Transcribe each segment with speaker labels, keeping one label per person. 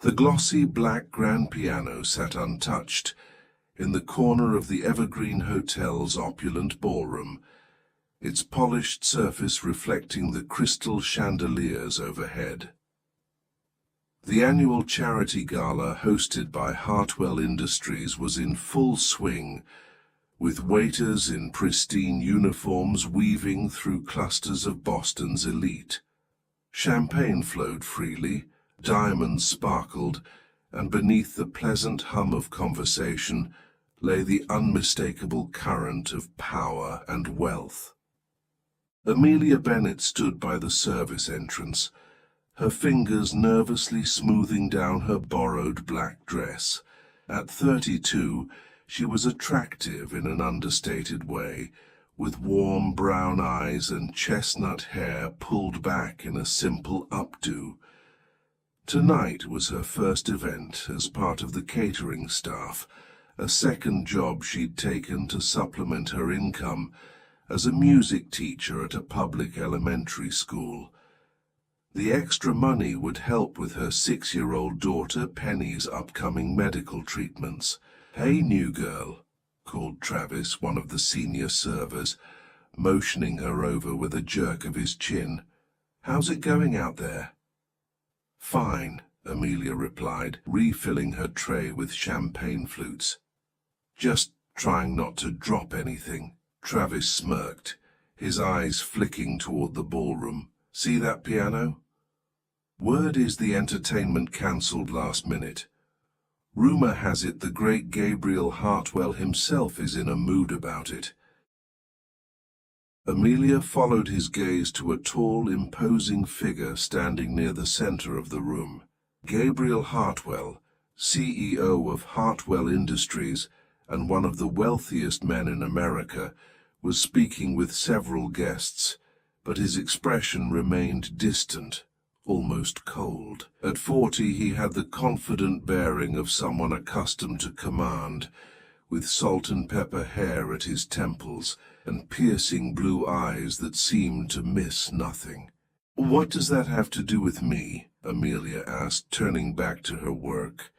Speaker 1: The glossy black grand piano sat untouched in the corner of the Evergreen Hotel's opulent ballroom, its polished surface reflecting the crystal chandeliers overhead. The annual charity gala hosted by Hartwell Industries was in full swing, with waiters in pristine uniforms weaving through clusters of Boston's elite. Champagne flowed freely, diamonds sparkled, and beneath the pleasant hum of conversation lay the unmistakable current of power and wealth. Amelia Bennet stood by the service entrance, her fingers nervously smoothing down her borrowed black dress. At 32, she was attractive in an understated way, with warm brown eyes and chestnut hair pulled back in a simple updo. Tonight was her first event as part of the catering staff, a second job she'd taken to supplement her income as a music teacher at a public elementary school. The extra money would help with her 6-year-old daughter Penny's upcoming medical treatments. "Hey, new girl," called Travis, one of the senior servers, motioning her over with a jerk of his chin. "How's it going out there?" "Fine," Amelia replied, refilling her tray with champagne flutes. "Just trying not to drop anything." Travis smirked, his eyes flicking toward the ballroom. "See that piano? Word is the entertainment cancelled last minute. Rumor has it the great Gabriel Hartwell himself is in a mood about it." Amelia followed his gaze to a tall, imposing figure standing near the center of the room. Gabriel Hartwell, CEO of Hartwell Industries and one of the wealthiest men in America, was speaking with several guests, but his expression remained distant, almost cold. At 40, he had the confident bearing of someone accustomed to command, with salt and pepper hair at his temples and piercing blue eyes that seemed to miss nothing. "What does that have to do with me?" Amelia asked, turning back to her work.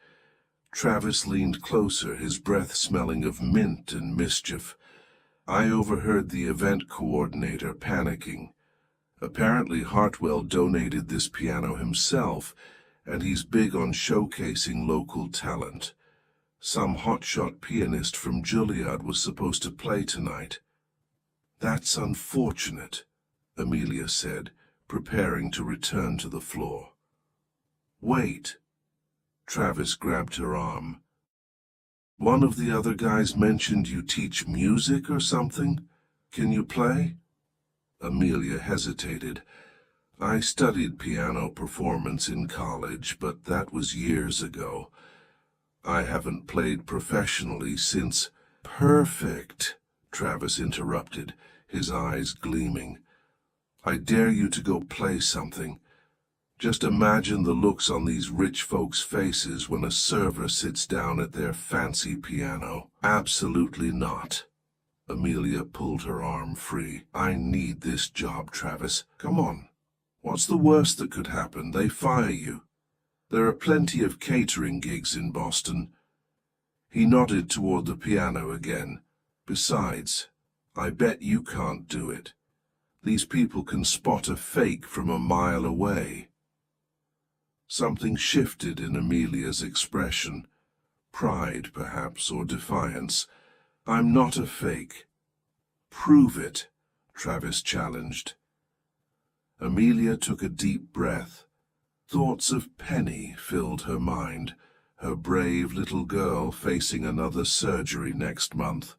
Speaker 1: Travis leaned closer, his breath smelling of mint and mischief. "I overheard the event coordinator panicking. Apparently Hartwell donated this piano himself, and he's big on showcasing local talent. Some hotshot pianist from Juilliard was supposed to play tonight." "That's unfortunate," Amelia said, preparing to return to the floor. "Wait." Travis grabbed her arm. "One of the other guys mentioned you teach music or something. Can you play?" Amelia hesitated. "I studied piano performance in college, but that was years ago. I haven't played professionally since—" "Perfect," Travis interrupted, his eyes gleaming. "I dare you to go play something. Just imagine the looks on these rich folks' faces when a server sits down at their fancy piano." "Absolutely not." Amelia pulled her arm free. "I need this job, Travis. Come on. What's the worst that could happen? They fire you. There are plenty of catering gigs in Boston." He nodded toward the piano again. "Besides, I bet you can't do it. These people can spot a fake from a mile away." Something shifted in Amelia's expression. Pride, perhaps, or defiance. "I'm not a fake." "Prove it," Travis challenged. Amelia took a deep breath. Thoughts of Penny filled her mind, her brave little girl facing another surgery next month,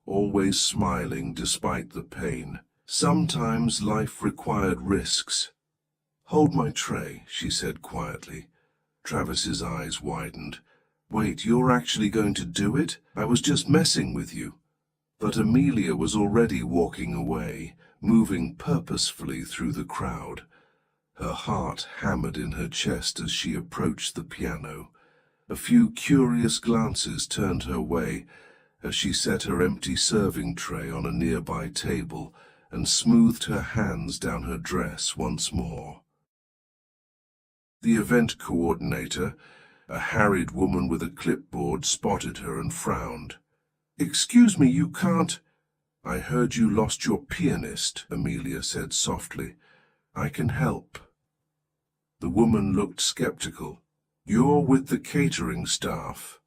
Speaker 1: always smiling despite the pain. Sometimes life required risks. "Hold my tray," she said quietly. Travis's eyes widened. "Wait, you're actually going to do it? I was just messing with you." But Amelia was already walking away, moving purposefully through the crowd. Her heart hammered in her chest as she approached the piano. A few curious glances turned her way as she set her empty serving tray on a nearby table and smoothed her hands down her dress once more. The event coordinator, A harried woman with a clipboard spotted her and frowned. "Excuse me, you can't—" "I heard you lost your pianist," Amelia said softly. "I can help." The woman looked skeptical. "You're with the catering staff?"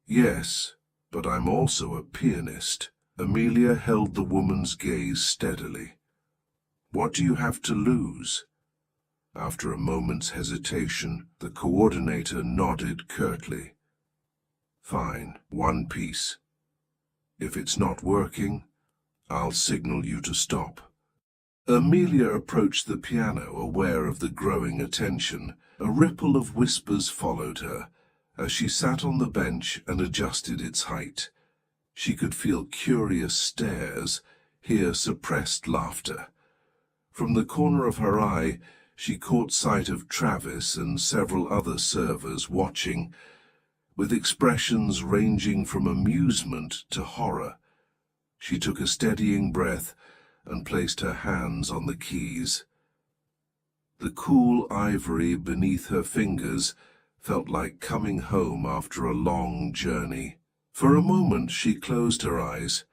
Speaker 1: "Yes, but I'm also a pianist." Amelia held the woman's gaze steadily. "What do you have to lose?" After a moment's hesitation, the coordinator nodded curtly. "Fine, one piece. If it's not working, I'll signal you to stop." Amelia approached the piano, aware of the growing attention. A ripple of whispers followed her as she sat on the bench and adjusted its height. She could feel curious stares, hear suppressed laughter. From the corner of her eye, she caught sight of Travis and several other servers watching, with expressions ranging from amusement to horror. She took a steadying breath and placed her hands on the keys. The cool ivory beneath her fingers felt like coming home after a long journey. For a moment she closed her eyes,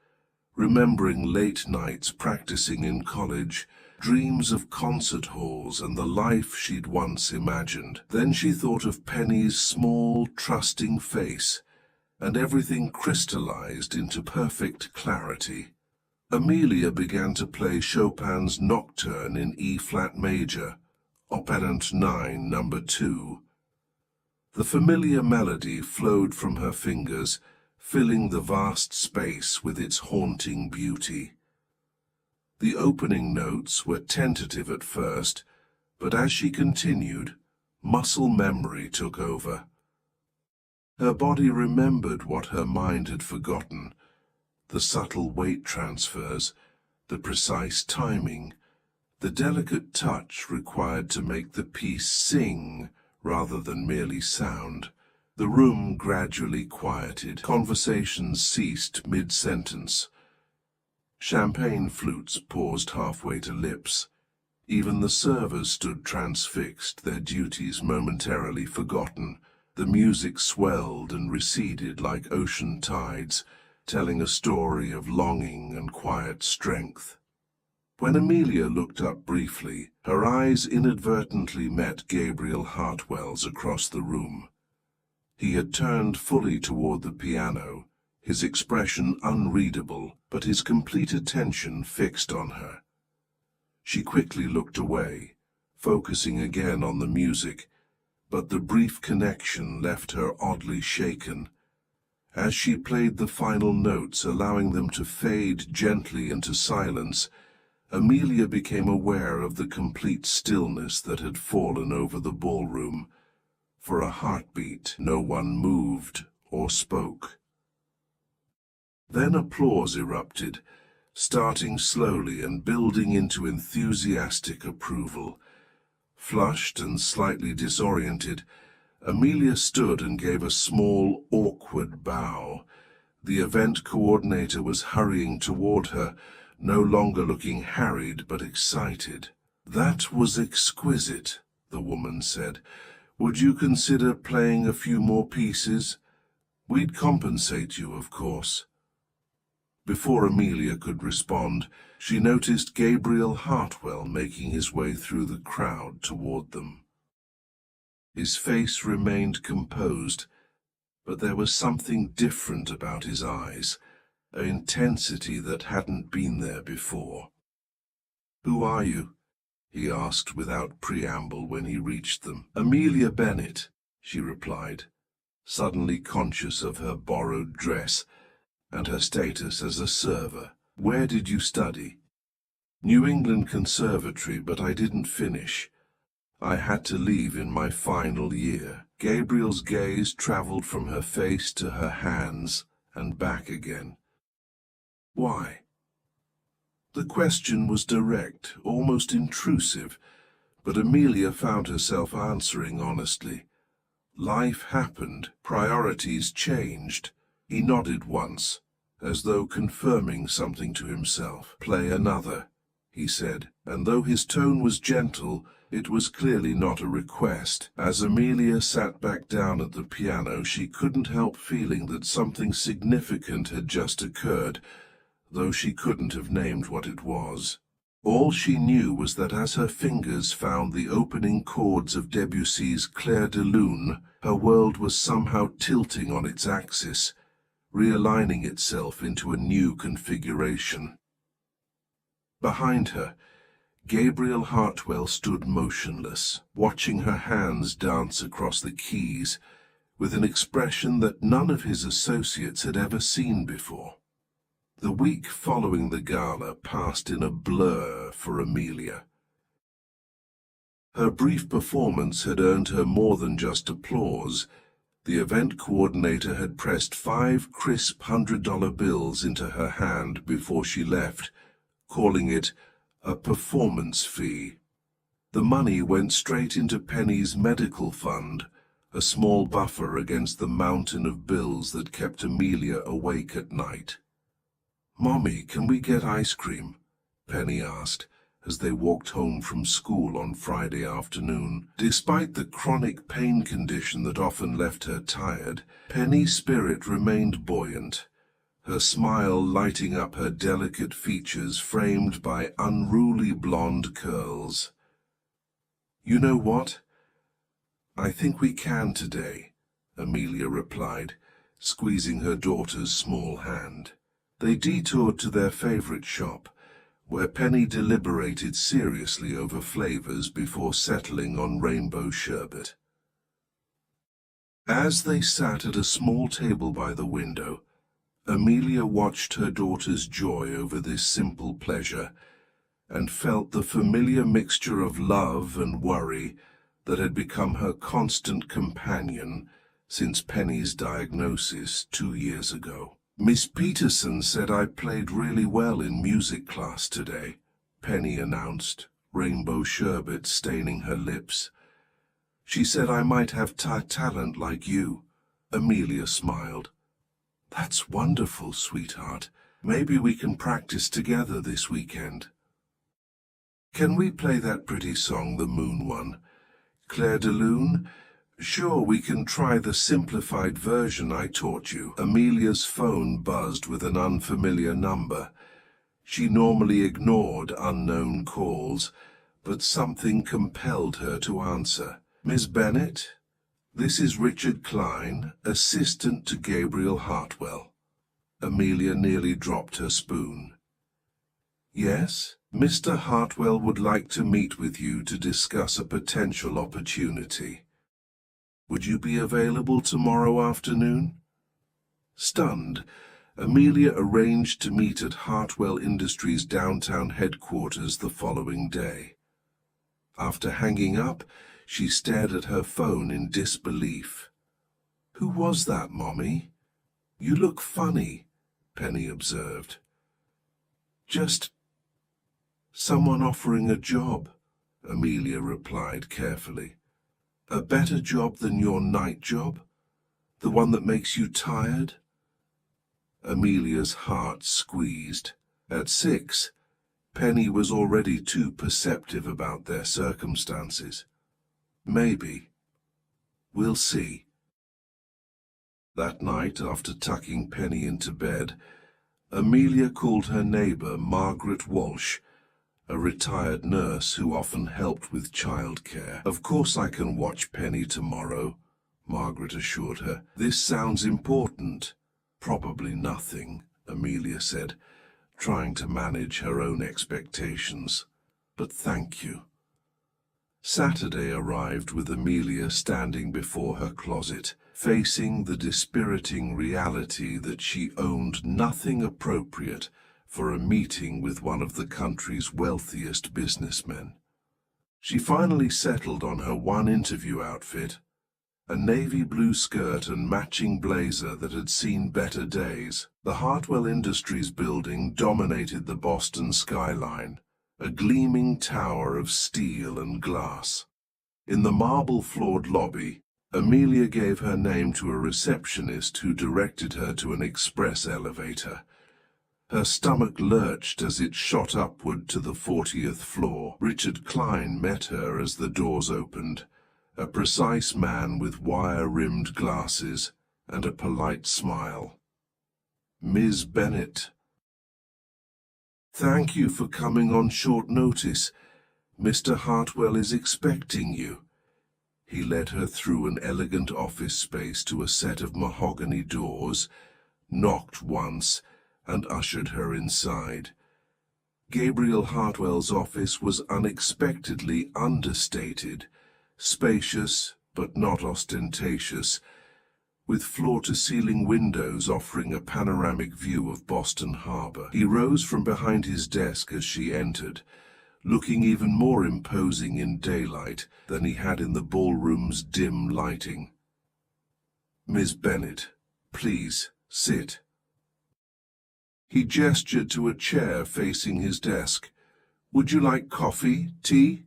Speaker 1: remembering late nights practicing in college, dreams of concert halls and the life she'd once imagined. Then she thought of Penny's small, trusting face, and everything crystallized into perfect clarity. Amelia began to play Chopin's Nocturne in E-flat major, Operant 9, number 2. The familiar melody flowed from her fingers, filling the vast space with its haunting beauty. The opening notes were tentative at first, but as she continued, muscle memory took over. Her body remembered what her mind had forgotten: the subtle weight transfers, the precise timing, the delicate touch required to make the piece sing rather than merely sound. The room gradually quieted. Conversations ceased mid-sentence. Champagne flutes paused halfway to lips. Even the servers stood transfixed, their duties momentarily forgotten. The music swelled and receded like ocean tides, telling a story of longing and quiet strength. When Amelia looked up briefly, her eyes inadvertently met Gabriel Hartwell's across the room. He had turned fully toward the piano, his expression unreadable, but his complete attention fixed on her. She quickly looked away, focusing again on the music, but the brief connection left her oddly shaken. As she played the final notes, allowing them to fade gently into silence, Amelia became aware of the complete stillness that had fallen over the ballroom. For a heartbeat, no one moved or spoke. Then applause erupted, starting slowly and building into enthusiastic approval. Flushed and slightly disoriented, Amelia stood and gave a small, awkward bow. The event coordinator was hurrying toward her, no longer looking harried but excited. "That was exquisite," the woman said. "Would you consider playing a few more pieces? We'd compensate you, of course." Before Amelia could respond, she noticed Gabriel Hartwell making his way through the crowd toward them. His face remained composed, but there was something different about his eyes, an intensity that hadn't been there before. "Who are you?" he asked without preamble when he reached them. "Amelia Bennett," she replied, suddenly conscious of her borrowed dress and her status as a server. "Where did you study?" "New England Conservatory, but I didn't finish. I had to leave in my final year." Gabriel's gaze traveled from her face to her hands and back again. "Why?" The question was direct, almost intrusive, but Amelia found herself answering honestly. Life happened, priorities changed. He nodded once, as though confirming something to himself. "Play another," he said, and though his tone was gentle, It was clearly not a request. As Amelia sat back down at the piano, she couldn't help feeling that something significant had just occurred, though she couldn't have named what it was. All she knew was that as her fingers found the opening chords of Debussy's Clair de Lune, her world was somehow tilting on its axis, realigning itself into a new configuration. Behind her, Gabriel Hartwell stood motionless, watching her hands dance across the keys with an expression that none of his associates had ever seen before. The week following the gala passed in a blur for Amelia. Her brief performance had earned her more than just applause. The event coordinator had pressed 5 crisp $100 bills into her hand before she left, calling it a performance fee. The money went straight into Penny's medical fund, a small buffer against the mountain of bills that kept Amelia awake at night. "Mommy, can we get ice cream?" Penny asked as they walked home from school on Friday afternoon. Despite the chronic pain condition that often left her tired, Penny's spirit remained buoyant, her smile lighting up her delicate features framed by unruly blonde curls. "You know what? I think we can today," Amelia replied, squeezing her daughter's small hand. They detoured to their favorite shop, where Penny deliberated seriously over flavors before settling on rainbow sherbet. As they sat at a small table by the window, Amelia watched her daughter's joy over this simple pleasure and felt the familiar mixture of love and worry that had become her constant companion since Penny's diagnosis 2 years ago. "Miss Peterson said I played really well in music class today," Penny announced, rainbow sherbet staining her lips. "She said I might have talent like you." Amelia smiled. "That's wonderful, sweetheart. Maybe we can practice together this weekend." "Can we play that pretty song, the Moon one? Clair de Lune? Sure, we can try the simplified version I taught you." Amelia's phone buzzed with an unfamiliar number. She normally ignored unknown calls, but something compelled her to answer. "Miss Bennett? This is Richard Klein, assistant to Gabriel Hartwell." Amelia nearly dropped her spoon. "Yes? Mr. Hartwell would like to meet with you to discuss a potential opportunity. Would you be available tomorrow afternoon?" Stunned, Amelia arranged to meet at Hartwell Industries' downtown headquarters the following day. After hanging up, she stared at her phone in disbelief. "Who was that, Mommy? You look funny," Penny observed. "Just someone offering a job," Amelia replied carefully. "A better job than your night job? The one that makes you tired?" Amelia's heart squeezed. At 6, Penny was already too perceptive about their circumstances. "Maybe. We'll see." That night, after tucking Penny into bed, Amelia called her neighbor Margaret Walsh, a retired nurse who often helped with childcare. "Of course I can watch Penny tomorrow," Margaret assured her. "This sounds important." "Probably nothing," Amelia said, trying to manage her own expectations. "But thank you." Saturday arrived with Amelia standing before her closet, facing the dispiriting reality that she owned nothing appropriate for a meeting with one of the country's wealthiest businessmen. She finally settled on her one interview outfit, a navy blue skirt and matching blazer that had seen better days. The Hartwell Industries building dominated the Boston skyline, a gleaming tower of steel and glass. In the marble-floored lobby, Amelia gave her name to a receptionist who directed her to an express elevator. Her stomach lurched as it shot upward to the 40th floor. Richard Klein met her as the doors opened, a precise man with wire-rimmed glasses and a polite smile. "Ms. Bennett." "Thank you for coming on short notice. Mr. Hartwell is expecting you." He led her through an elegant office space to a set of mahogany doors, knocked once, and ushered her inside. Gabriel Hartwell's office was unexpectedly understated, spacious but not ostentatious, with floor-to-ceiling windows offering a panoramic view of Boston Harbor. He rose from behind his desk as she entered, looking even more imposing in daylight than he had in the ballroom's dim lighting. "Miss Bennett, please, sit." He gestured to a chair facing his desk. "Would you like coffee, tea?"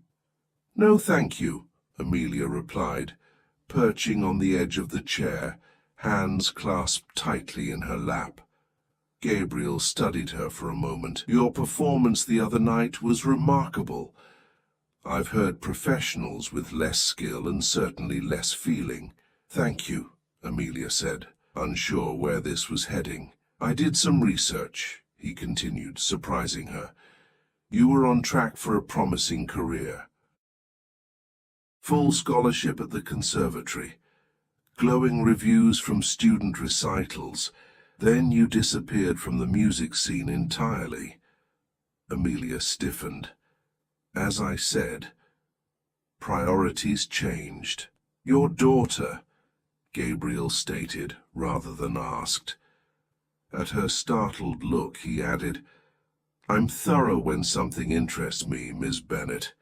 Speaker 1: "No, thank you," Amelia replied, perching on the edge of the chair, hands clasped tightly in her lap. Gabriel studied her for a moment. "Your performance the other night was remarkable. I've heard professionals with less skill and certainly less feeling." "Thank you," Amelia said, unsure where this was heading. "I did some research," he continued, surprising her. "You were on track for a promising career. Full scholarship at the conservatory, glowing reviews from student recitals. Then you disappeared from the music scene entirely." Amelia stiffened. "As I said, priorities changed." "Your daughter," Gabriel stated rather than asked. At her startled look, he added, "I'm thorough when something interests me, Miss Bennett."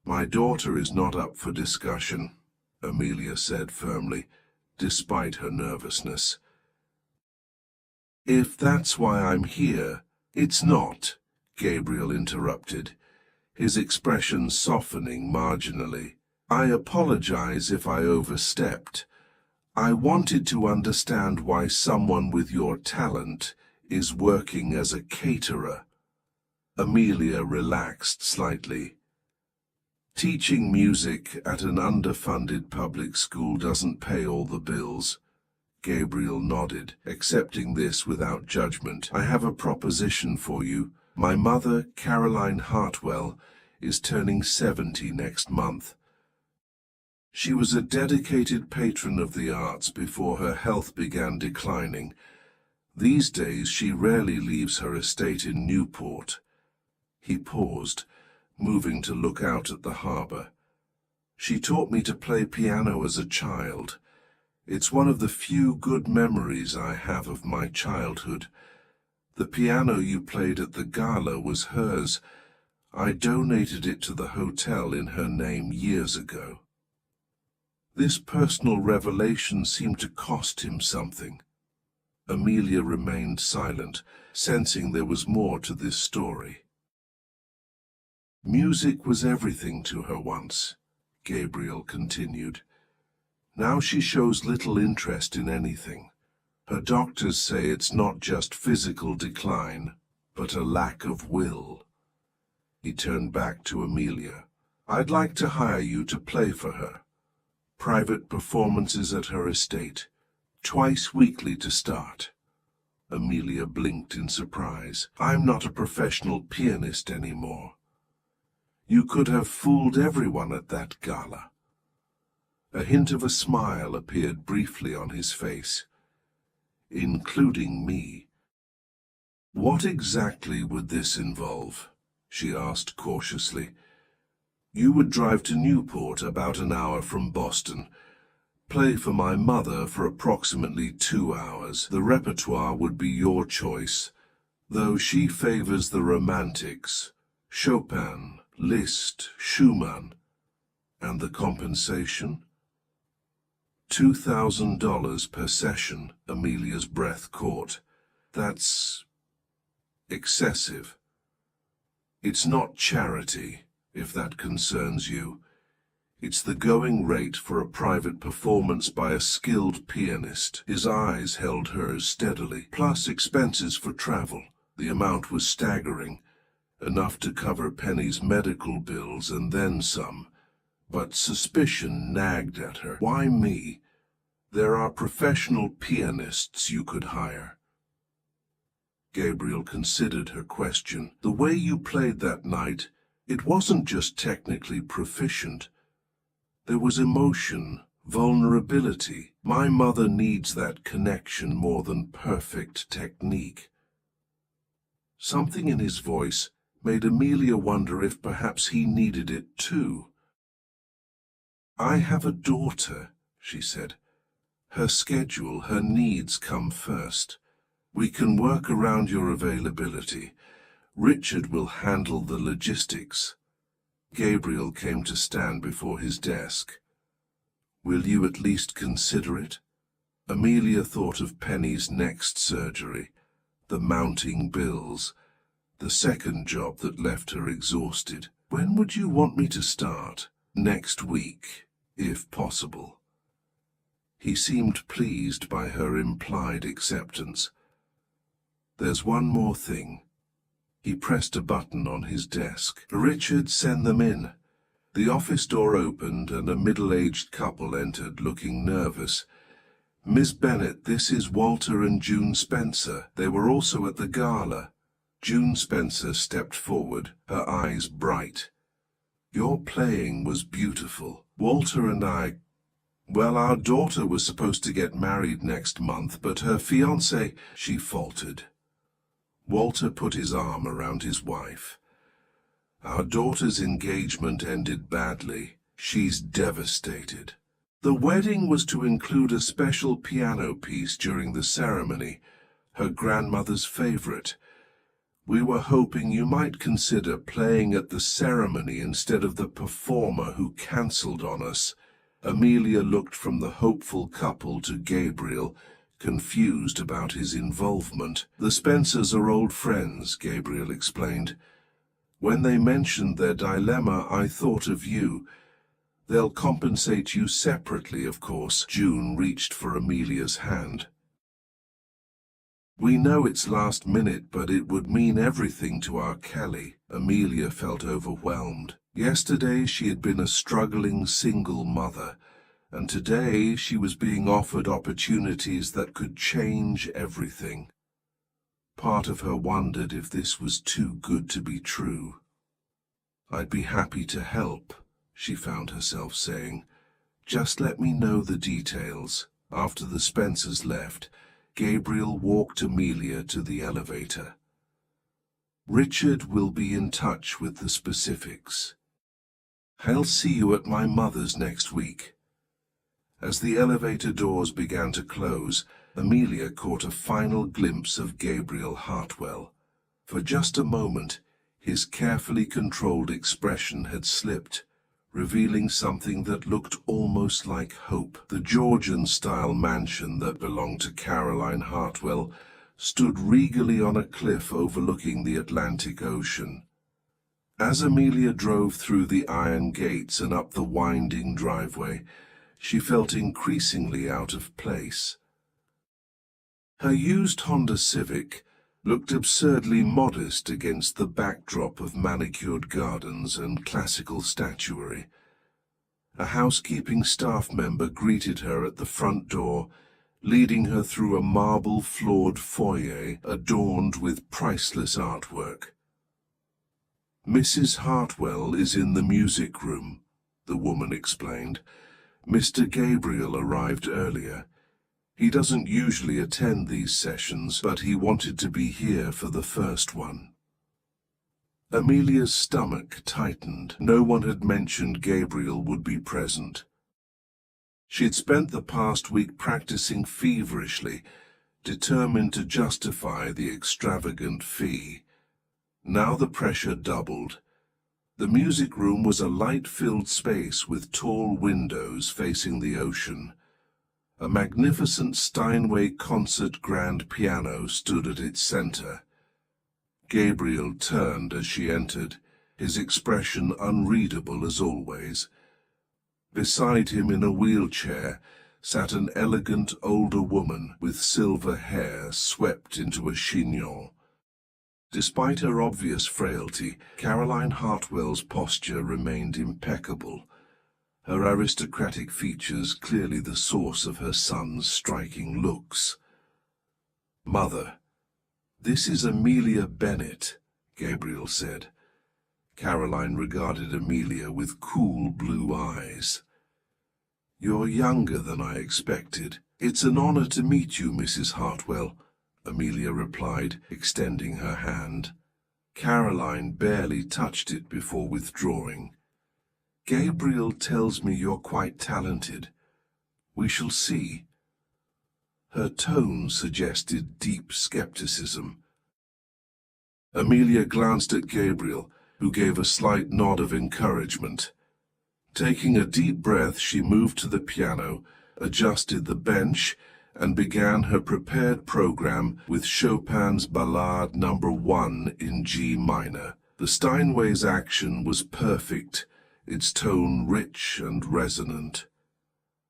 Speaker 1: "My daughter is not up for discussion," Amelia said firmly, despite her nervousness. "If that's why I'm here—" "It's not," Gabriel interrupted, his expression softening marginally. "I apologize if I overstepped. I wanted to understand why someone with your talent is working as a caterer." Amelia relaxed slightly. "Teaching music at an underfunded public school doesn't pay all the bills." Gabriel nodded, accepting this without judgment. "I have a proposition for you. My mother, Caroline Hartwell, is turning 70 next month. She was a dedicated patron of the arts before her health began declining. These days she rarely leaves her estate in Newport." He paused, moving to look out at the harbor. "She taught me to play piano as a child. It's one of the few good memories I have of my childhood. The piano you played at the gala was hers. I donated it to the hotel in her name years ago." This personal revelation seemed to cost him something. Amelia remained silent, sensing there was more to this story. "Music was everything to her once," Gabriel continued. "Now she shows little interest in anything. Her doctors say it's not just physical decline, but a lack of will." He turned back to Amelia. "I'd like to hire you to play for her. Private performances at her estate, twice weekly to start." Amelia blinked in surprise. "I'm not a professional pianist anymore." "You could have fooled everyone at that gala." A hint of a smile appeared briefly on his face. "Including me." "What exactly would this involve?" she asked cautiously. "You would drive to Newport, about an hour from Boston, play for my mother for approximately 2 hours. The repertoire would be your choice, though she favors the romantics, Chopin, Liszt, Schumann. And the compensation?" $2,000 per session, Amelia's breath caught. "That's excessive." "It's not charity, if that concerns you. It's the going rate for a private performance by a skilled pianist." His eyes held hers steadily, plus expenses for travel. The amount was staggering, enough to cover Penny's medical bills and then some. But suspicion nagged at her. Why me? There are professional pianists you could hire. Gabriel considered her question. The way you played that night, it wasn't just technically proficient. There was emotion, vulnerability. My mother needs that connection more than perfect technique. Something in his voice made Amelia wonder if perhaps he needed it too. I have a daughter, she said. Her schedule, her needs come first. We can work around your availability. Richard will handle the logistics. Gabriel came to stand before his desk. Will you at least consider it? Amelia thought of Penny's next surgery, the mounting bills, the second job that left her exhausted. When would you want me to start? Next week, if possible. He seemed pleased by her implied acceptance. There's one more thing. He pressed a button on his desk. Richard, send them in. The office door opened and a middle-aged couple entered, looking nervous. Miss Bennet, this is Walter and June Spencer. They were also at the gala. June Spencer stepped forward, her eyes bright. Your playing was beautiful. Walter and I... Well, our daughter was supposed to get married next month, but her fiancé... She faltered. Walter put his arm around his wife. Our daughter's engagement ended badly. She's devastated. The wedding was to include a special piano piece during the ceremony, her grandmother's favorite. We were hoping you might consider playing at the ceremony instead of the performer who cancelled on us. Amelia looked from the hopeful couple to Gabriel, confused about his involvement. The Spencers are old friends, Gabriel explained. When they mentioned their dilemma, I thought of you. They'll compensate you separately, of course. June reached for Amelia's hand. We know it's last minute, but it would mean everything to our Kelly. Amelia felt overwhelmed. Yesterday she had been a struggling single mother, and today she was being offered opportunities that could change everything. Part of her wondered if this was too good to be true. I'd be happy to help, she found herself saying. Just let me know the details. After the Spencers left, Gabriel walked Amelia to the elevator. Richard will be in touch with the specifics. I'll see you at my mother's next week. As the elevator doors began to close, Amelia caught a final glimpse of Gabriel Hartwell. For just a moment, his carefully controlled expression had slipped, revealing something that looked almost like hope. The Georgian-style mansion that belonged to Caroline Hartwell stood regally on a cliff overlooking the Atlantic Ocean. As Amelia drove through the iron gates and up the winding driveway, she felt increasingly out of place. Her used Honda Civic looked absurdly modest against the backdrop of manicured gardens and classical statuary. A housekeeping staff member greeted her at the front door, leading her through a marble-floored foyer adorned with priceless artwork. Mrs. Hartwell is in the music room, the woman explained. Mr. Gabriel arrived earlier. He doesn't usually attend these sessions, but he wanted to be here for the first one. Amelia's stomach tightened. No one had mentioned Gabriel would be present. She'd spent the past week practicing feverishly, determined to justify the extravagant fee. Now the pressure doubled. The music room was a light-filled space with tall windows facing the ocean. A magnificent Steinway concert grand piano stood at its center. Gabriel turned as she entered, his expression unreadable as always. Beside him in a wheelchair sat an elegant older woman with silver hair swept into a chignon. Despite her obvious frailty, Caroline Hartwell's posture remained impeccable, her aristocratic features clearly the source of her son's striking looks. "Mother, this is Amelia Bennett," Gabriel said. Caroline regarded Amelia with cool blue eyes. "You're younger than I expected. It's an honor to meet you, Mrs. Hartwell," Amelia replied, extending her hand. Caroline barely touched it before withdrawing. "Gabriel tells me you're quite talented. We shall see." Her tone suggested deep skepticism. Amelia glanced at Gabriel, who gave a slight nod of encouragement. Taking a deep breath, she moved to the piano, adjusted the bench, and began her prepared program with Chopin's Ballade No. 1 in G minor. The Steinway's action was perfect, its tone rich and resonant.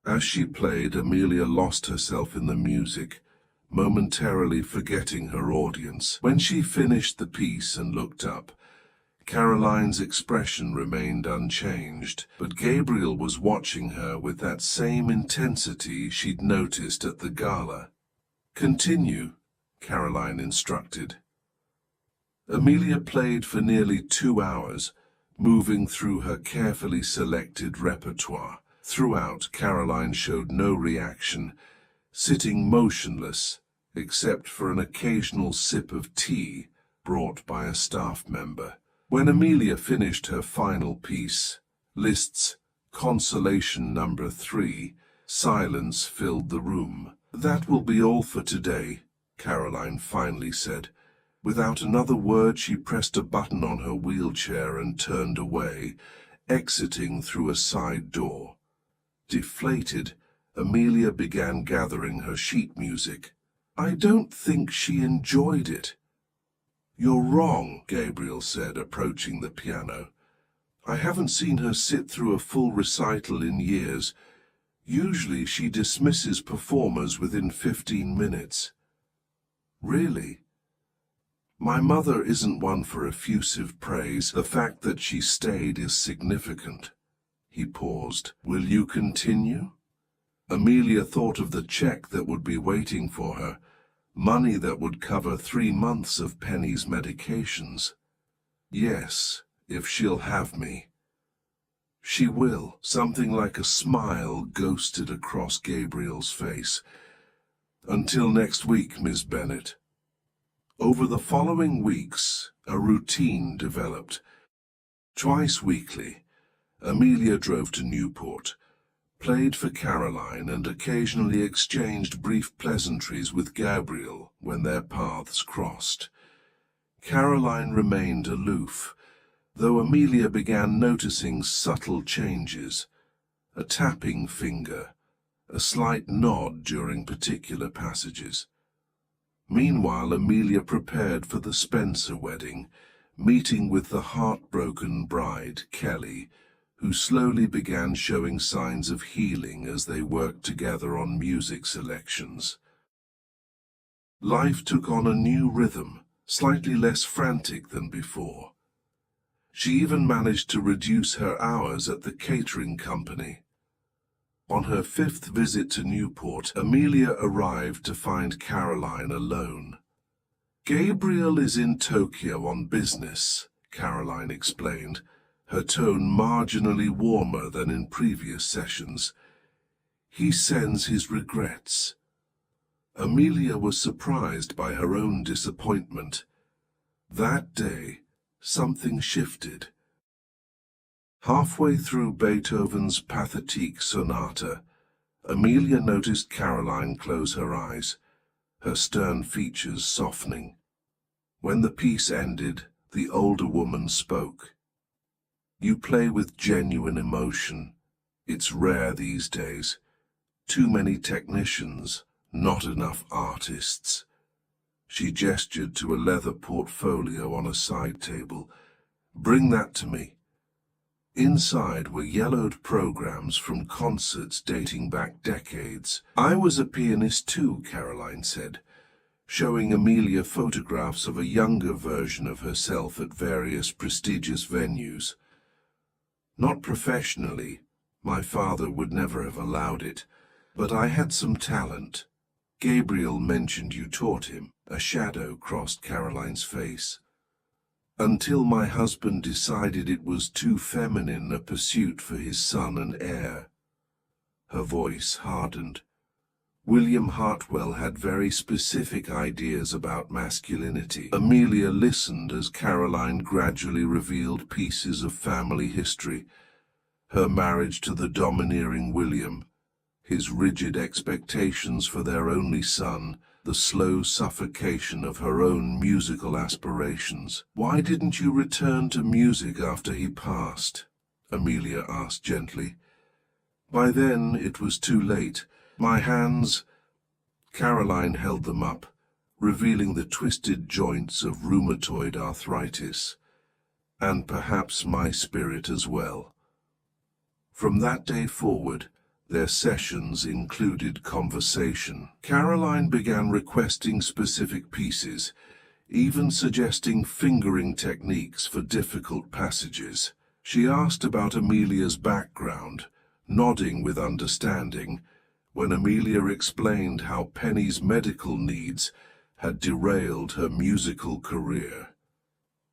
Speaker 1: As she played, Amelia lost herself in the music, momentarily forgetting her audience. When she finished the piece and looked up, Caroline's expression remained unchanged, but Gabriel was watching her with that same intensity she'd noticed at the gala. "Continue," Caroline instructed. Amelia played for nearly 2 hours, moving through her carefully selected repertoire. Throughout, Caroline showed no reaction, sitting motionless, except for an occasional sip of tea brought by a staff member. When Amelia finished her final piece, Liszt's Consolation No. 3, silence filled the room. "That will be all for today," Caroline finally said. Without another word, she pressed a button on her wheelchair and turned away, exiting through a side door. Deflated, Amelia began gathering her sheet music. "I don't think she enjoyed it." "You're wrong," Gabriel said, approaching the piano. "I haven't seen her sit through a full recital in years. Usually she dismisses performers within 15 minutes. "Really? My mother isn't one for effusive praise. The fact that she stayed is significant." He paused. "Will you continue?" Amelia thought of the check that would be waiting for her, money that would cover 3 months of Penny's medications. "Yes, if she'll have me." "She will." Something like a smile ghosted across Gabriel's face. "Until next week, Miss Bennett." Over the following weeks, a routine developed. Twice weekly, Amelia drove to Newport, played for Caroline, and occasionally exchanged brief pleasantries with Gabriel when their paths crossed. Caroline remained aloof, though Amelia began noticing subtle changes: a tapping finger, a slight nod during particular passages. Meanwhile, Amelia prepared for the Spencer wedding, meeting with the heartbroken bride, Kelly, who slowly began showing signs of healing as they worked together on music selections. Life took on a new rhythm, slightly less frantic than before. She even managed to reduce her hours at the catering company. On her 5th visit to Newport, Amelia arrived to find Caroline alone. "Gabriel is in Tokyo on business," Caroline explained, her tone marginally warmer than in previous sessions. "He sends his regrets." Amelia was surprised by her own disappointment. That day, something shifted. Halfway through Beethoven's Pathetique Sonata, Amelia noticed Caroline close her eyes, her stern features softening. When the piece ended, the older woman spoke. "You play with genuine emotion. It's rare these days. Too many technicians, not enough artists." She gestured to a leather portfolio on a side table. "Bring that to me." Inside were yellowed programs from concerts dating back decades. "I was a pianist too," Caroline said. showing Amelia photographs of a younger version of herself at various prestigious venues. Not professionally, my father would never have allowed it, but I had some talent. Gabriel mentioned you taught him. A shadow crossed Caroline's face. Until my husband decided it was too feminine a pursuit for his son and heir. Her voice hardened. William Hartwell had very specific ideas about masculinity. Amelia listened as Caroline gradually revealed pieces of family history. Her marriage to the domineering William, his rigid expectations for their only son, the slow suffocation of her own musical aspirations. "Why didn't you return to music after he passed?" Amelia asked gently. "By then it was too late. My hands—" Caroline held them up, revealing the twisted joints of rheumatoid arthritis, "and perhaps my spirit as well." From that day forward, their sessions included conversation. Caroline began requesting specific pieces, even suggesting fingering techniques for difficult passages. She asked about Amelia's background, nodding with understanding, when Amelia explained how Penny's medical needs had derailed her musical career.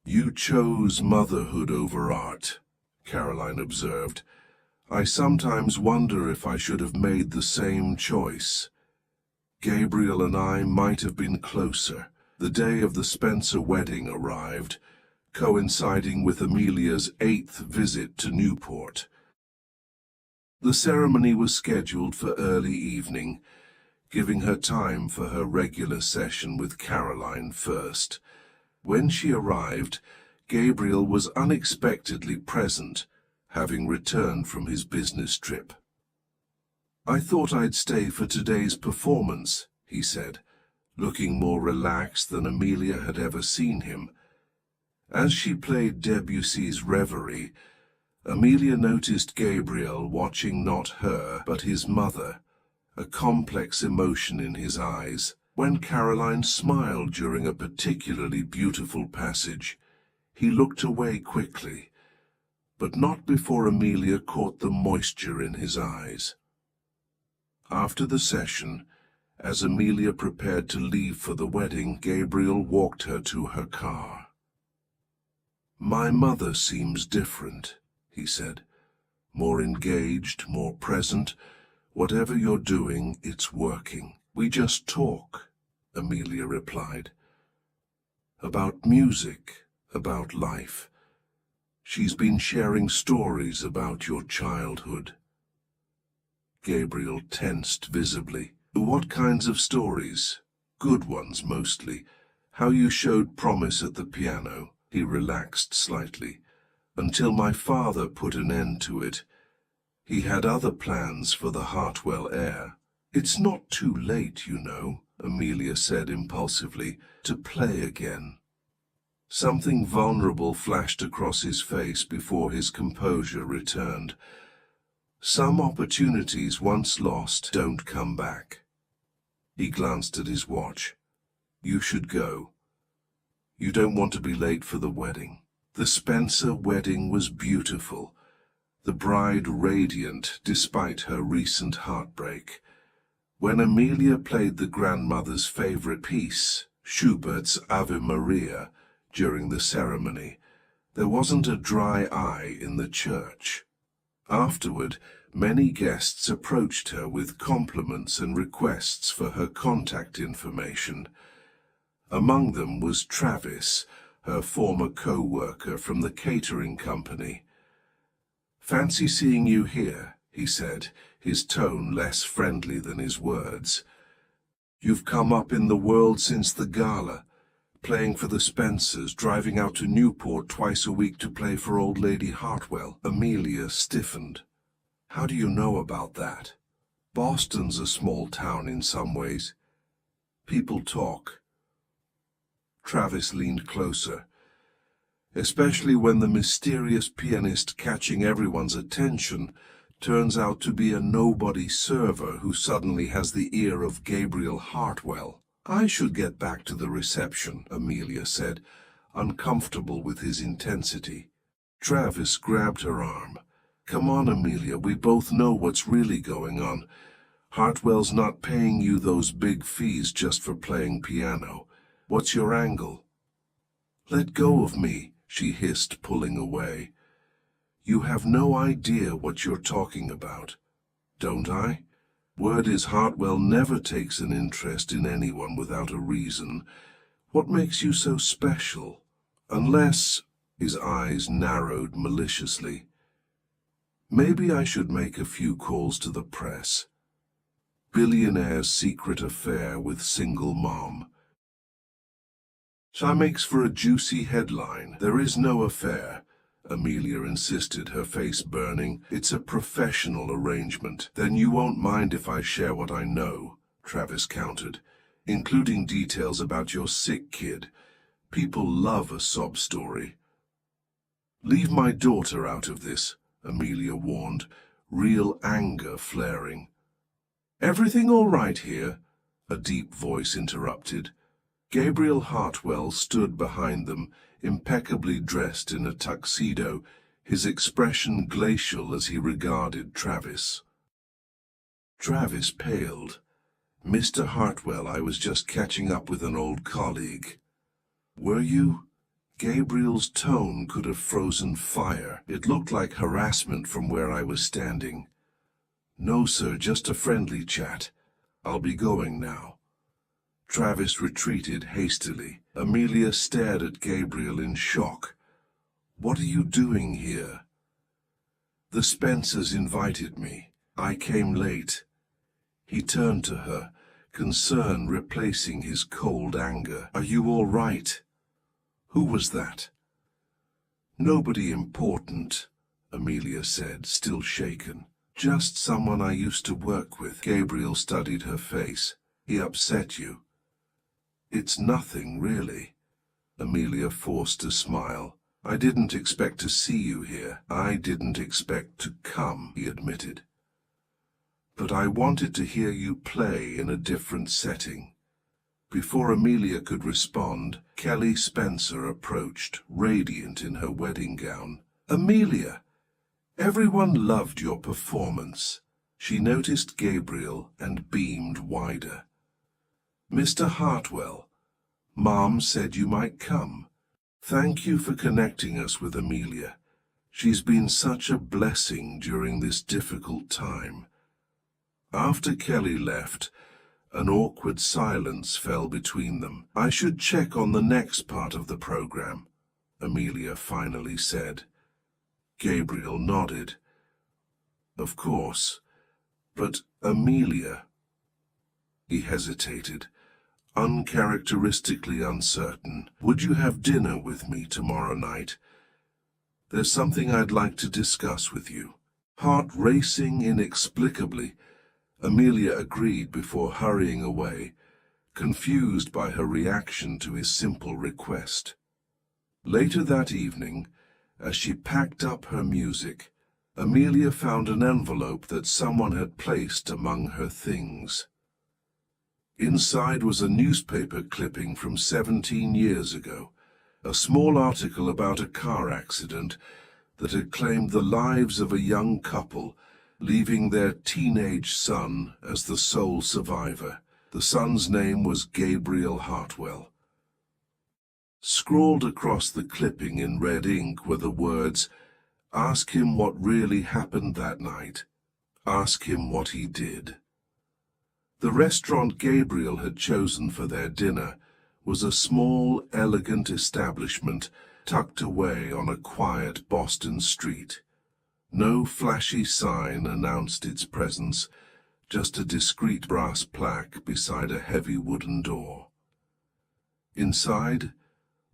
Speaker 1: "You chose motherhood over art," Caroline observed. "I sometimes wonder if I should have made the same choice. Gabriel and I might have been closer." The day of the Spencer wedding arrived, coinciding with Amelia's 8th visit to Newport. The ceremony was scheduled for early evening, giving her time for her regular session with Caroline first. When she arrived, Gabriel was unexpectedly present, having returned from his business trip. "I thought I'd stay for today's performance," he said, looking more relaxed than Amelia had ever seen him. As she played Debussy's Reverie, Amelia noticed Gabriel watching not her, but his mother, a complex emotion in his eyes. When Caroline smiled during a particularly beautiful passage, he looked away quickly, but not before Amelia caught the moisture in his eyes. After the session, as Amelia prepared to leave for the wedding, Gabriel walked her to her car. "My mother seems different," he said. "More engaged, more present. Whatever you're doing, it's working." "We just talk," Amelia replied. "About music, about life. She's been sharing stories about your childhood." Gabriel tensed visibly. "What kinds of stories?" "Good ones, mostly. How you showed promise at the piano." He relaxed slightly. "Until my father put an end to it. He had other plans for the Hartwell heir." "It's not too late, you know," Amelia said impulsively, "to play again." Something vulnerable flashed across his face before his composure returned. "Some opportunities once lost don't come back." He glanced at his watch. "You should go. You don't want to be late for the wedding." The Spencer wedding was beautiful, the bride radiant despite her recent heartbreak. When Amelia played the grandmother's favorite piece, Schubert's Ave Maria, during the ceremony, there wasn't a dry eye in the church. Afterward, many guests approached her with compliments and requests for her contact information. Among them was Travis, her former co-worker from the catering company. "Fancy seeing you here," he said, his tone less friendly than his words. "You've come up in the world since the gala, playing for the Spencers, driving out to Newport twice a week to play for old Lady Hartwell." Amelia stiffened. "How do you know about that?" "Boston's a small town in some ways. People talk." Travis leaned closer. "Especially when the mysterious pianist catching everyone's attention turns out to be a nobody server who suddenly has the ear of Gabriel Hartwell." I should get back to the reception, Amelia said, uncomfortable with his intensity. Travis grabbed her arm. Come on, Amelia, we both know what's really going on. Hartwell's not paying you those big fees just for playing piano. What's your angle? Let go of me, she hissed, pulling away. You have no idea what you're talking about. Don't I? Word is Hartwell never takes an interest in anyone without a reason. What makes you so special? Unless, his eyes narrowed maliciously. Maybe I should make a few calls to the press. Billionaire's secret affair with single mom. That makes for a juicy headline. There is no affair, Amelia insisted, her face burning. It's a professional arrangement. Then you won't mind if I share what I know, Travis countered, including details about your sick kid. People love a sob story. Leave my daughter out of this, Amelia warned, real anger flaring. Everything all right here? A deep voice interrupted. Gabriel Hartwell stood behind them, impeccably dressed in a tuxedo, his expression glacial as he regarded Travis. Travis paled. Mr. Hartwell, I was just catching up with an old colleague. Were you? Gabriel's tone could have frozen fire. It looked like harassment from where I was standing. No, sir, just a friendly chat. I'll be going now. Travis retreated hastily. Amelia stared at Gabriel in shock. What are you doing here? The Spencers invited me. I came late. He turned to her, concern replacing his cold anger. Are you all right? Who was that? Nobody important, Amelia said, still shaken. Just someone I used to work with. Gabriel studied her face. He upset you? It's nothing, really. Amelia forced a smile. I didn't expect to see you here. I didn't expect to come, he admitted. But I wanted to hear you play in a different setting. Before Amelia could respond, Kelly Spencer approached, radiant in her wedding gown. Amelia! Everyone loved your performance. She noticed Gabriel and beamed wider. Mr. Hartwell, Mom said you might come. Thank you for connecting us with Amelia. She's been such a blessing during this difficult time. After Kelly left, an awkward silence fell between them. I should check on the next part of the program, Amelia finally said. Gabriel nodded. Of course, but Amelia... He hesitated, uncharacteristically uncertain. Would you have dinner with me tomorrow night? There's something I'd like to discuss with you. Heart racing inexplicably, Amelia agreed before hurrying away, confused by her reaction to his simple request. Later that evening, as she packed up her music, Amelia found an envelope that someone had placed among her things. Inside was a newspaper clipping from 17 years ago, a small article about a car accident that had claimed the lives of a young couple, leaving their teenage son as the sole survivor. The son's name was Gabriel Hartwell. Scrawled across the clipping in red ink were the words, "Ask him what really happened that night. Ask him what he did." The restaurant Gabriel had chosen for their dinner was a small, elegant establishment tucked away on a quiet Boston street. No flashy sign announced its presence, just a discreet brass plaque beside a heavy wooden door. Inside,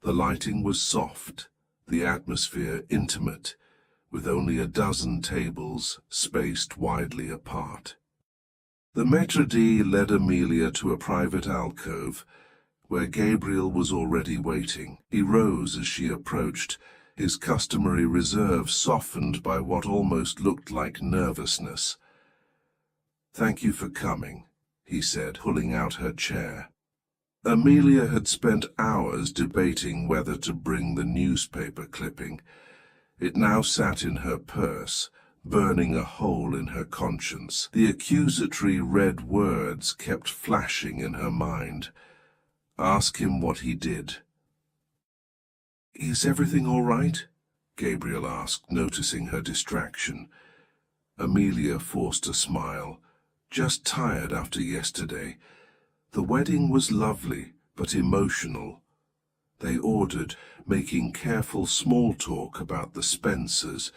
Speaker 1: the lighting was soft, the atmosphere intimate, with only a dozen tables spaced widely apart. The maître d' led Amelia to a private alcove, where Gabriel was already waiting. He rose as she approached, his customary reserve softened by what almost looked like nervousness. "Thank you for coming," he said, pulling out her chair. Amelia had spent hours debating whether to bring the newspaper clipping. It now sat in her purse, burning a hole in her conscience. The accusatory red words kept flashing in her mind. Ask him what he did. "Is everything all right?" Gabriel asked, noticing her distraction. Amelia forced a smile. "Just tired after yesterday. The wedding was lovely, but emotional." They ordered, making careful small talk about the Spencers,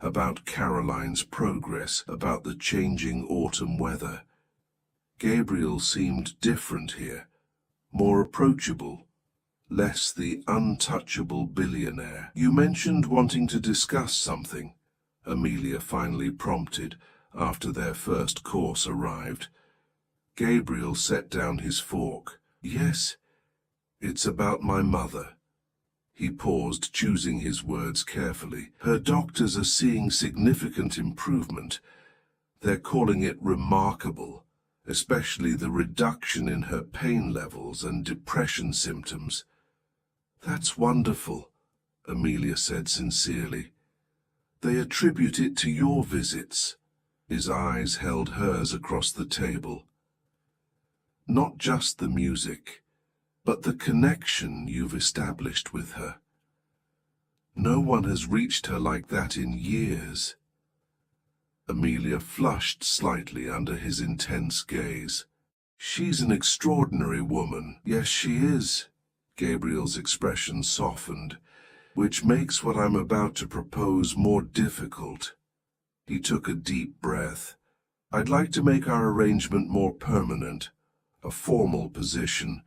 Speaker 1: about Caroline's progress, about the changing autumn weather. Gabriel seemed different here, more approachable, less the untouchable billionaire. "You mentioned wanting to discuss something," Amelia finally prompted, after their first course arrived. Gabriel set down his fork. "Yes, it's about my mother." He paused, choosing his words carefully. "Her doctors are seeing significant improvement. They're calling it remarkable, especially the reduction in her pain levels and depression symptoms." "That's wonderful," Amelia said sincerely. "They attribute it to your visits." His eyes held hers across the table. "Not just the music, but the connection you've established with her. No one has reached her like that in years." Amelia flushed slightly under his intense gaze. "She's an extraordinary woman." "Yes, she is." Gabriel's expression softened, "which makes what I'm about to propose more difficult." He took a deep breath. "I'd like to make our arrangement more permanent, a formal position,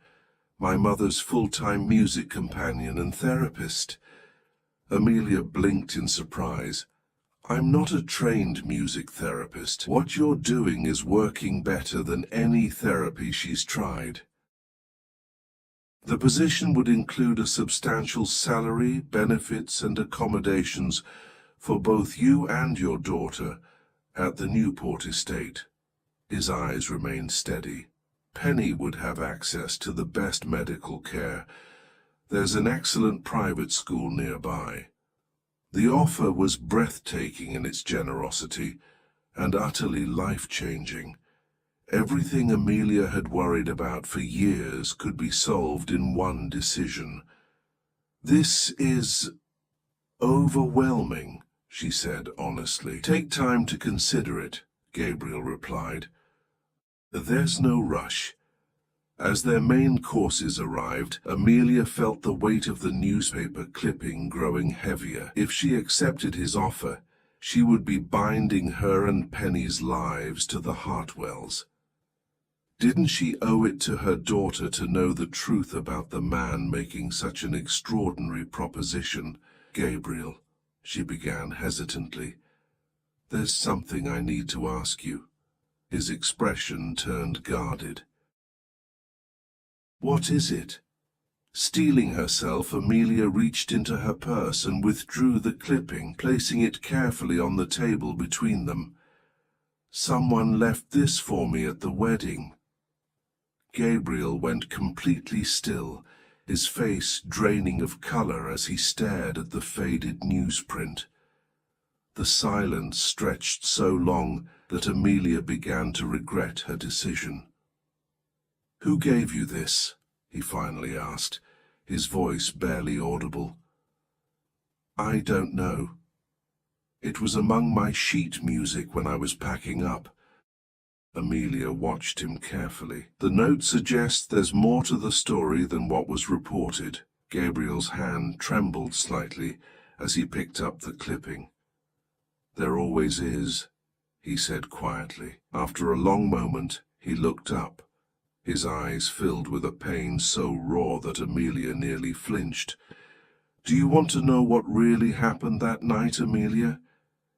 Speaker 1: my mother's full-time music companion and therapist." Amelia blinked in surprise. "I'm not a trained music therapist. What you're doing is working better than any therapy she's tried." The position would include a substantial salary, benefits, and accommodations for both you and your daughter at the Newport estate. His eyes remained steady. "Penny would have access to the best medical care. There's an excellent private school nearby." The offer was breathtaking in its generosity and utterly life-changing. Everything Amelia had worried about for years could be solved in one decision. "This is overwhelming," she said honestly. "Take time to consider it," Gabriel replied. "There's no rush." As their main courses arrived, Amelia felt the weight of the newspaper clipping growing heavier. If she accepted his offer, she would be binding her and Penny's lives to the Hartwells. Didn't she owe it to her daughter to know the truth about the man making such an extraordinary proposition? "Gabriel," she began hesitantly, "there's something I need to ask you." His expression turned guarded. "What is it?" Steeling herself, Amelia reached into her purse and withdrew the clipping, placing it carefully on the table between them. "Someone left this for me at the wedding." Gabriel went completely still, his face draining of color as he stared at the faded newsprint. The silence stretched so long that Amelia began to regret her decision. "Who gave you this?" he finally asked, his voice barely audible. "I don't know. It was among my sheet music when I was packing up." Amelia watched him carefully. "The note suggests there's more to the story than what was reported." Gabriel's hand trembled slightly as he picked up the clipping. "There always is," he said quietly. After a long moment, he looked up, his eyes filled with a pain so raw that Amelia nearly flinched. "Do you want to know what really happened that night, Amelia?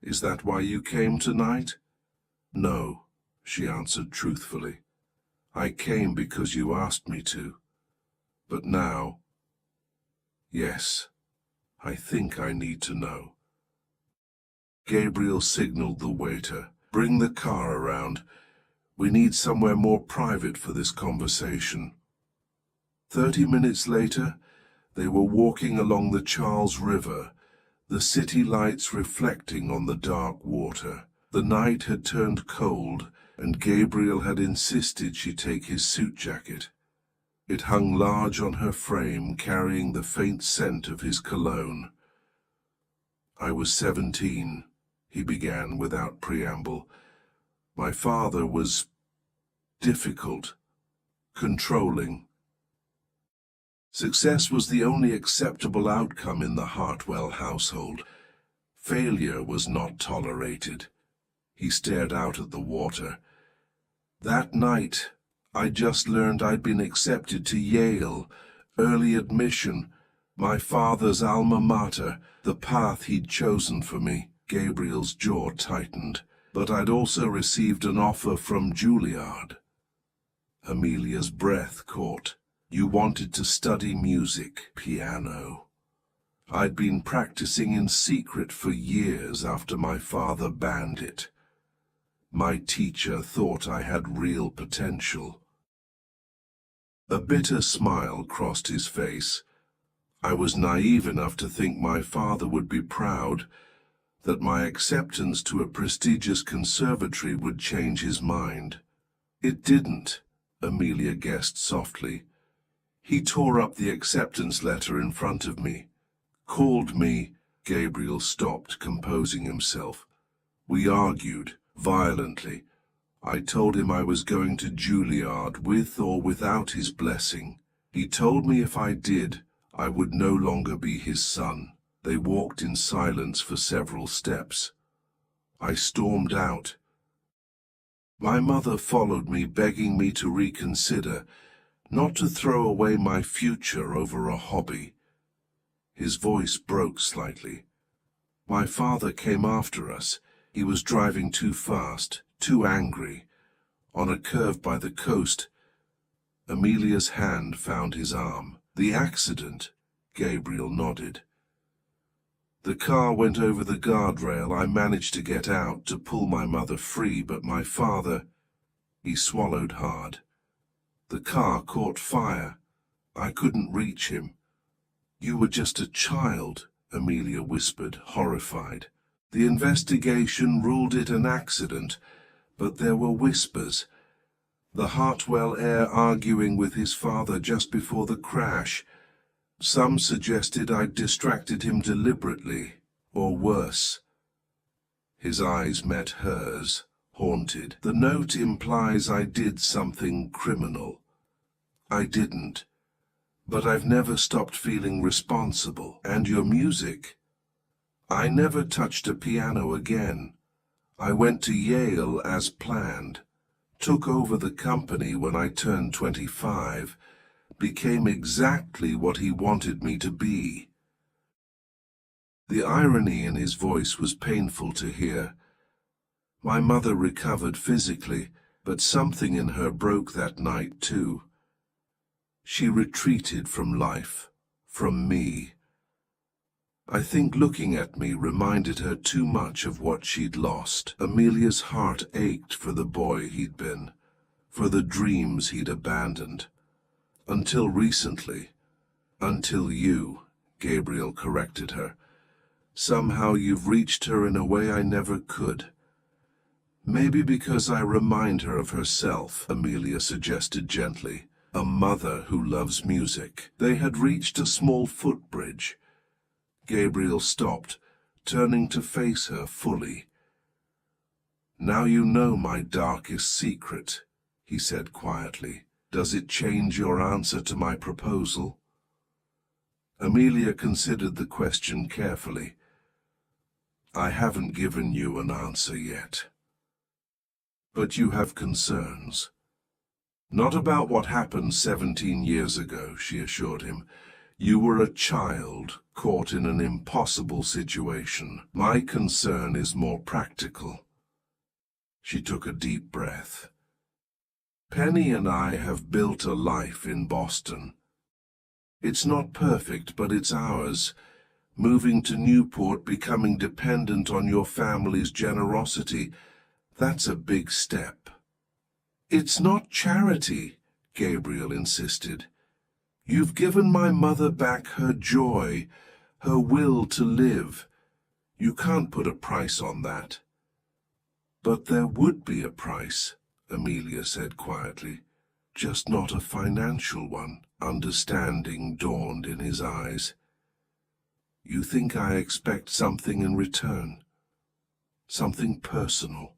Speaker 1: Is that why you came tonight?" "No," she answered truthfully. "I came because you asked me to. But now, yes, I think I need to know." Gabriel signaled the waiter. "Bring the car around. We need somewhere more private for this conversation." 30 minutes later, they were walking along the Charles River, the city lights reflecting on the dark water. The night had turned cold, and Gabriel had insisted she take his suit jacket. It hung large on her frame, carrying the faint scent of his cologne. "I was 17, he began without preamble. "My father was difficult, controlling. Success was the only acceptable outcome in the Hartwell household. Failure was not tolerated." He stared out at the water. "That night, I just learned I'd been accepted to Yale, early admission, my father's alma mater, the path he'd chosen for me." Gabriel's jaw tightened. "But I'd also received an offer from Juilliard." Amelia's breath caught. "You wanted to study music, piano." "I'd been practicing in secret for years after my father banned it. My teacher thought I had real potential." A bitter smile crossed his face. "I was naive enough to think my father would be proud, that my acceptance to a prestigious conservatory would change his mind." "It didn't," Amelia guessed softly. "He tore up the acceptance letter in front of me, called me—" Gabriel stopped, composing himself. "We argued violently. I told him I was going to Juilliard with or without his blessing. He told me if I did, I would no longer be his son." They walked in silence for several steps. "I stormed out. My mother followed me, begging me to reconsider, not to throw away my future over a hobby." His voice broke slightly. "My father came after us. He was driving too fast, too angry. On a curve by the coast." Amelia's hand found his arm. "The accident?" Gabriel nodded. "The car went over the guardrail. I managed to get out, to pull my mother free, but my father—" He swallowed hard. "The car caught fire. I couldn't reach him." "You were just a child," Amelia whispered, horrified. "The investigation ruled it an accident, but there were whispers. The Hartwell heir arguing with his father just before the crash. Some suggested I'd distracted him deliberately, or worse." His eyes met hers, haunted. "The note implies I did something criminal. I didn't. But I've never stopped feeling responsible. And your music? I never touched a piano again. I went to Yale as planned, took over the company when I turned 25, became exactly what he wanted me to be." The irony in his voice was painful to hear. "My mother recovered physically, but something in her broke that night too. She retreated from life, from me. I think looking at me reminded her too much of what she'd lost." Amelia's heart ached for the boy he'd been, for the dreams he'd abandoned. "Until recently. Until you," Gabriel corrected her. "Somehow you've reached her in a way I never could." "Maybe because I remind her of herself," Amelia suggested gently. "A mother who loves music." They had reached a small footbridge. Gabriel stopped, turning to face her fully. "Now you know my darkest secret," he said quietly. "Does it change your answer to my proposal?" Amelia considered the question carefully. "I haven't given you an answer yet." "But you have concerns." "Not about what happened 17 years ago," she assured him. "You were a child, caught in an impossible situation. My concern is more practical." She took a deep breath. "Penny and I have built a life in Boston. It's not perfect, but it's ours. Moving to Newport, becoming dependent on your family's generosity, that's a big step." "It's not charity," Gabriel insisted. You've given my mother back her joy, her will to live. You can't put a price on that." "But there would be a price," Amelia said quietly. "Just not a financial one." Understanding dawned in his eyes. "You think I expect something in return? Something personal?"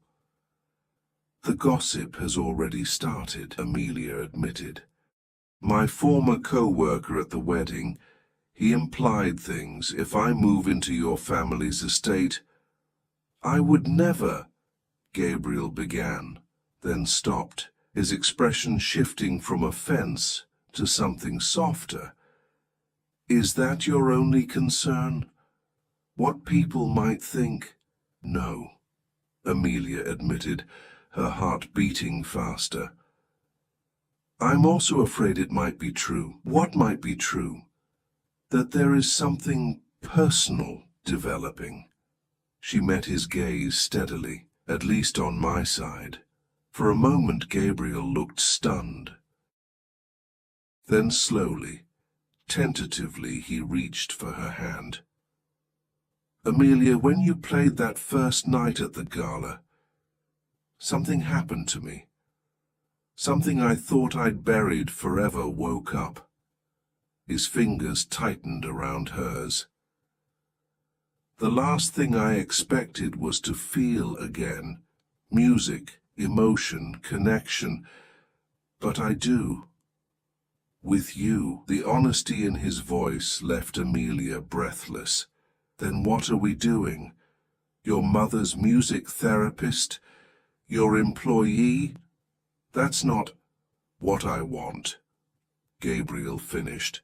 Speaker 1: "The gossip has already started," Amelia admitted. "My former co-worker at the wedding, he implied things. If I move into your family's estate—" "I would never," Gabriel began, then stopped, his expression shifting from offense to something softer. "Is that your only concern? What people might think?" "No," Amelia admitted, her heart beating faster. "I'm also afraid it might be true." "What might be true?" "That there is something personal developing." She met his gaze steadily, "At least on my side." For a moment Gabriel looked stunned. Then slowly, tentatively, he reached for her hand. "Amelia, when you played that first night at the gala, something happened to me. Something I thought I'd buried forever woke up." His fingers tightened around hers. "The last thing I expected was to feel again. Music, emotion, connection. But I do. With you." The honesty in his voice left Amelia breathless. "Then what are we doing? Your mother's music therapist? Your employee?" "That's not what I want," Gabriel finished.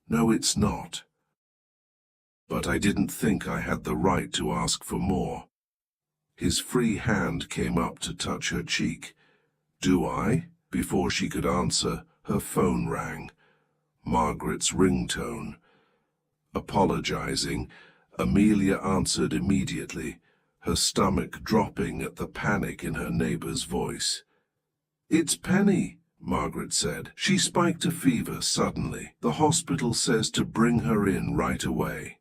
Speaker 1: "No, it's not. But I didn't think I had the right to ask for more." His free hand came up to touch her cheek. "Do I?" Before she could answer, her phone rang. Margaret's ringtone. Apologizing, Amelia answered immediately, her stomach dropping at the panic in her neighbor's voice. "It's Penny," Margaret said. "She spiked a fever suddenly. The hospital says to bring her in right away."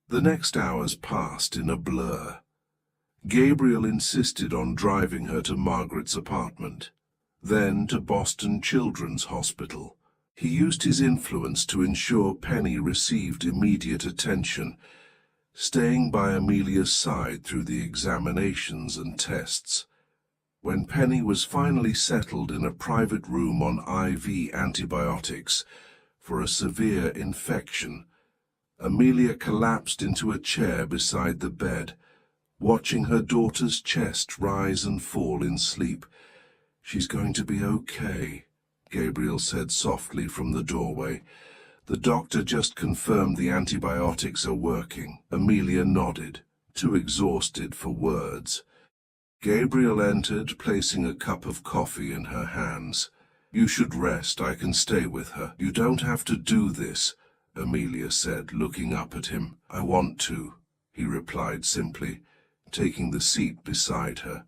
Speaker 1: The next hours passed in a blur. Gabriel insisted on driving her to Margaret's apartment, then to Boston Children's Hospital. He used his influence to ensure Penny received immediate attention, staying by Amelia's side through the examinations and tests. When Penny was finally settled in a private room on IV antibiotics for a severe infection, Amelia collapsed into a chair beside the bed, watching her daughter's chest rise and fall in sleep. "She's going to be okay," Gabriel said softly from the doorway. "The doctor just confirmed the antibiotics are working." Amelia nodded, too exhausted for words. Gabriel entered, placing a cup of coffee in her hands. "You should rest. I can stay with her." "You don't have to do this," Amelia said, looking up at him. "I want to," he replied simply, taking the seat beside her.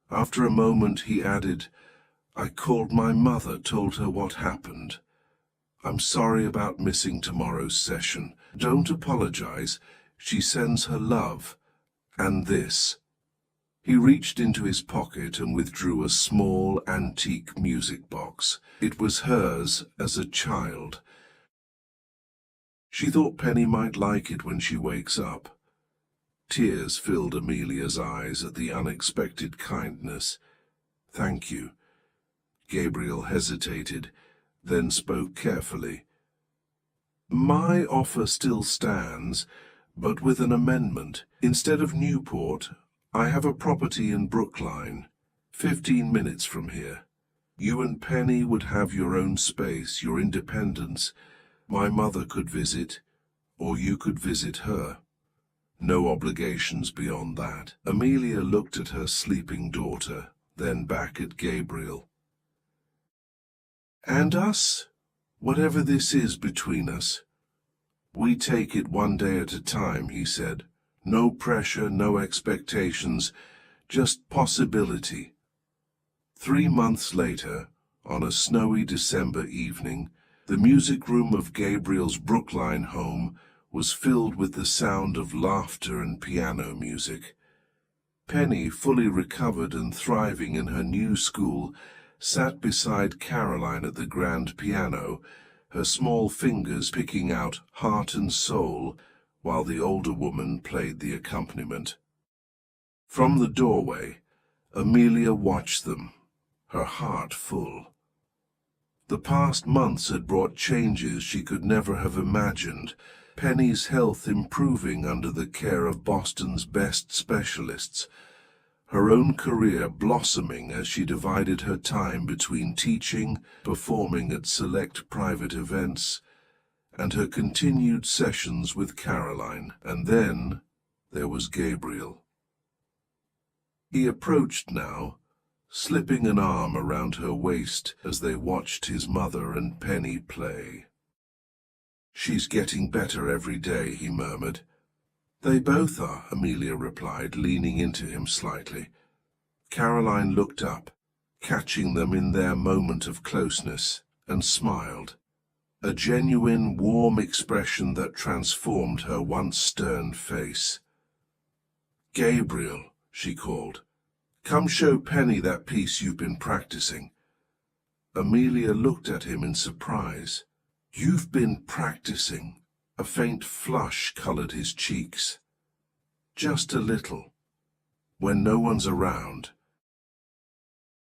Speaker 1: After a moment he added, "I called my mother, told her what happened. I'm sorry about missing tomorrow's session." "Don't apologize. She sends her love. And this." He reached into his pocket and withdrew a small, antique music box. It was hers as a child. She thought Penny might like it when she wakes up. Tears filled Amelia's eyes at the unexpected kindness. "Thank you." Gabriel hesitated, then spoke carefully. "My offer still stands, but with an amendment. Instead of Newport, I have a property in Brookline, 15 minutes from here. You and Penny would have your own space, your independence. My mother could visit, or you could visit her. No obligations beyond that." Amelia looked at her sleeping daughter, then back at Gabriel. "And us? Whatever this is between us, we take it one day at a time," he said. "No pressure, no expectations, just possibility." 3 months later, On a snowy December evening, the music room of Gabriel's Brookline home was filled with the sound of laughter and piano music. Penny, fully recovered and thriving in her new school, sat beside Caroline at the grand piano, her small fingers picking out Heart and Soul, while the older woman played the accompaniment. From the doorway, Amelia watched them, her heart full. The past months had brought changes she could never have imagined, Penny's health improving under the care of Boston's best specialists, her own career blossoming as she divided her time between teaching, performing at select private events, and her continued sessions with Caroline. And then there was Gabriel. He approached now, slipping an arm around her waist as they watched his mother and Penny play. "She's getting better every day," he murmured. "They both are," Amelia replied, leaning into him slightly. Caroline looked up, catching them in their moment of closeness, and smiled, a genuine, warm expression that transformed her once stern face. "Gabriel," she called, "come show Penny that piece you've been practicing." Amelia looked at him in surprise. "You've been practicing?" A faint flush colored his cheeks. "Just a little, when no one's around."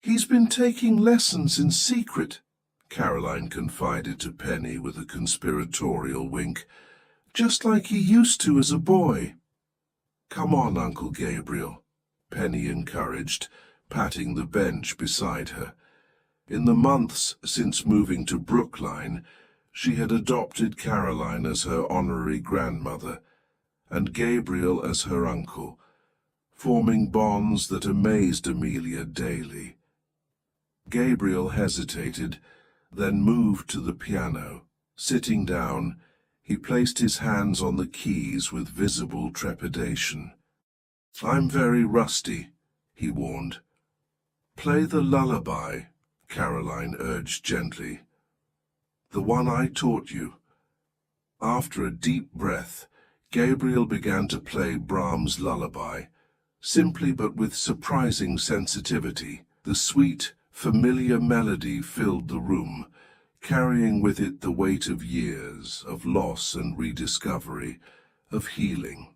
Speaker 1: "He's been taking lessons in secret," Caroline confided to Penny with a conspiratorial wink, "just like he used to as a boy." "Come on, Uncle Gabriel," Penny encouraged, patting the bench beside her. In the months since moving to Brookline, she had adopted Caroline as her honorary grandmother, and Gabriel as her uncle, forming bonds that amazed Amelia daily. Gabriel hesitated, then moved to the piano. Sitting down, he placed his hands on the keys with visible trepidation. "I'm very rusty," he warned. "Play the lullaby," Caroline urged gently. "The one I taught you." After a deep breath, Gabriel began to play Brahms' lullaby, simply but with surprising sensitivity. The sweet, familiar melody filled the room, carrying with it the weight of years, of loss and rediscovery, of healing.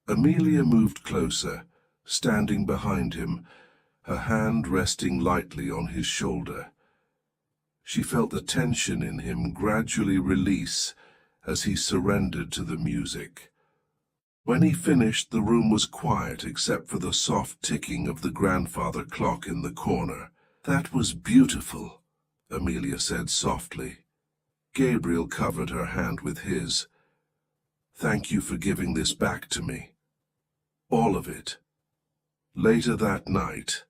Speaker 1: Amelia moved closer, standing behind him, her hand resting lightly on his shoulder. She felt the tension in him gradually release as he surrendered to the music. When he finished, the room was quiet except for the soft ticking of the grandfather clock in the corner. "That was beautiful," Amelia said softly. Gabriel covered her hand with his. "Thank you for giving this back to me. All of it." Later that night,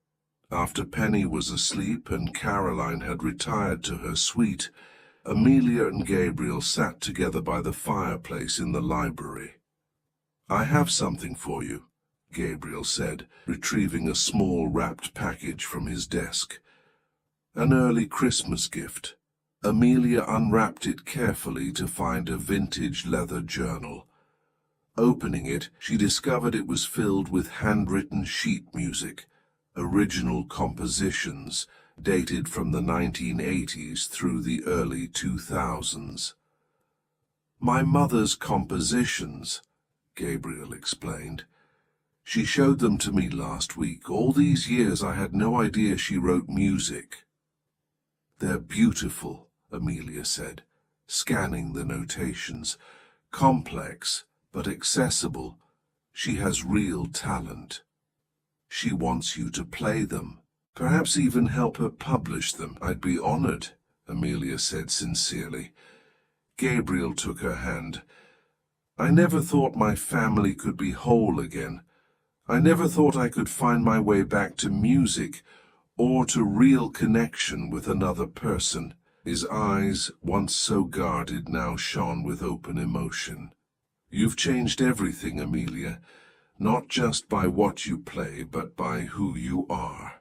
Speaker 1: after Penny was asleep and Caroline had retired to her suite, Amelia and Gabriel sat together by the fireplace in the library. "I have something for you," Gabriel said, retrieving a small wrapped package from his desk. "An early Christmas gift." Amelia unwrapped it carefully to find a vintage leather journal. Opening it, she discovered it was filled with handwritten sheet music, original compositions dated from the 1980s through the early 2000s. "My mother's compositions," Gabriel explained. "She showed them to me last week. All these years I had no idea she wrote music." "They're beautiful," Amelia said, scanning the notations. "Complex, but accessible. She has real talent. She wants you to play them, perhaps even help her publish them." "I'd be honored," Amelia said sincerely. Gabriel took her hand. "I never thought my family could be whole again. I never thought I could find my way back to music or to real connection with another person." His eyes, once so guarded, now shone with open emotion. "You've changed everything, Amelia, not just by what you play, but by who you are."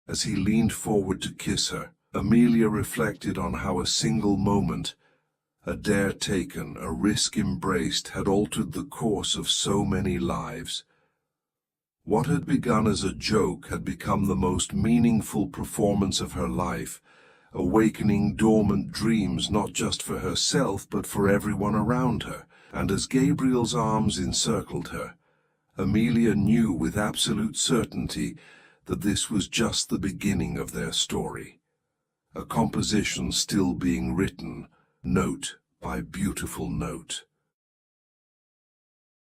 Speaker 1: As he leaned forward to kiss her, Amelia reflected on how a single moment, a dare taken, a risk embraced, had altered the course of so many lives. What had begun as a joke had become the most meaningful performance of her life, awakening dormant dreams not just for herself but for everyone around her. And as Gabriel's arms encircled her, Amelia knew with absolute certainty that this was just the beginning of their story, a composition still being written, note by beautiful note.